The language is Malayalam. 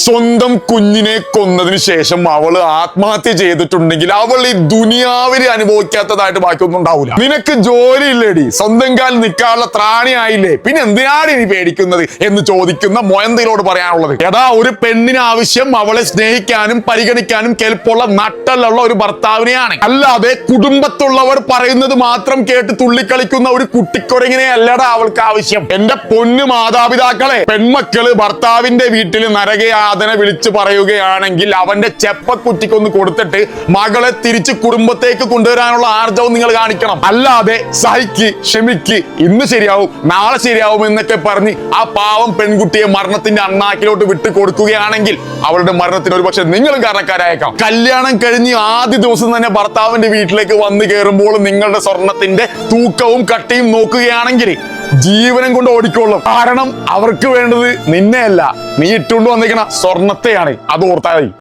സ്വന്തം കുഞ്ഞിനെ കൊന്നതിന് ശേഷം അവള് ആത്മഹത്യ ചെയ്തിട്ടുണ്ടെങ്കിൽ അവൾ ഈ ദുനിയാവിൽ അനുഭവിക്കാത്തതായിട്ട് ബാക്കിയൊന്നും ഉണ്ടാവില്ല. നിനക്ക് ജോലി ഇല്ലേടി, സ്വന്തം കാലിൽ നിൽക്കാനുള്ള ത്രാണി ആയില്ലേ, പിന്നെ എന്തിനാണ് ഇനി പേടിക്കുന്നത് എന്ന് ചോദിക്കുന്ന മൊയന്തിനോട് പറയാനുള്ളത്, എടാ ഒരു പെണ്ണിന് ആവശ്യം അവളെ സ്നേഹിക്കാനും പരിഗണിക്കാനും കെൽപ്പുള്ള നട്ടലുള്ള ഒരു ഭർത്താവിനെയാണ്, അല്ലാതെ കുടുംബത്തുള്ളവർ പറയുന്നത് മാത്രം കേട്ട് തുള്ളിക്കളിക്കുന്ന ഒരു കുട്ടിക്കൊരങ്ങിനെ അല്ലടാ അവൾക്ക് ആവശ്യം. എന്റെ പൊന്നു മാതാപിതാക്കളെ, പെൺമക്കള് ഭർത്താവിന്റെ വീട്ടിൽ നരകയാതന വിളിച്ചു പറയുകയാണെങ്കിൽ അവന്റെ ചെപ്പക്കുറ്റിക്കൊന്ന് കൊടുത്തിട്ട് മകളെ തിരിച്ച് കുടുംബത്തേക്ക് കൊണ്ടുവരാനുള്ള ആർജവും നിങ്ങൾ കാണിക്കണം. അല്ലാതെ സഹിക്ക്, ക്ഷമിക്ക്, ഇന്ന് ശരിയാവും നാളെ ശരിയാവും എന്നൊക്കെ പറഞ്ഞ് ആ പാവം പെൺകുട്ടിയെ മരണത്തിന്റെ അണ്ണാക്കിലോട്ട് വിട്ടു കൊടുക്കുകയാണെങ്കിൽ അവളുടെ മരണത്തിന് ഒരു പക്ഷെ നിങ്ങളും കാരണക്കാരായേക്കാം. കല്യാണം കഴിഞ്ഞ് ആദ്യ ദിവസം തന്നെ ഭർത്താവിന്റെ വീട്ടിലേക്ക് വന്നു കയറുമ്പോൾ നിങ്ങളുടെ സ്വർണത്തിന്റെ തൂക്കവും കട്ടിയും നോക്കുകയാണെങ്കിൽ ജീവനം കൊണ്ട് ഓടിക്കൊള്ളും. കാരണം അവർക്ക് വേണ്ടത് നിന്നെയല്ല, നീ ഇട്ടുകൊണ്ട് വന്നിരിക്കണ സ്വർണത്തെയാണ്. അത് ഓർത്താൽ മതി.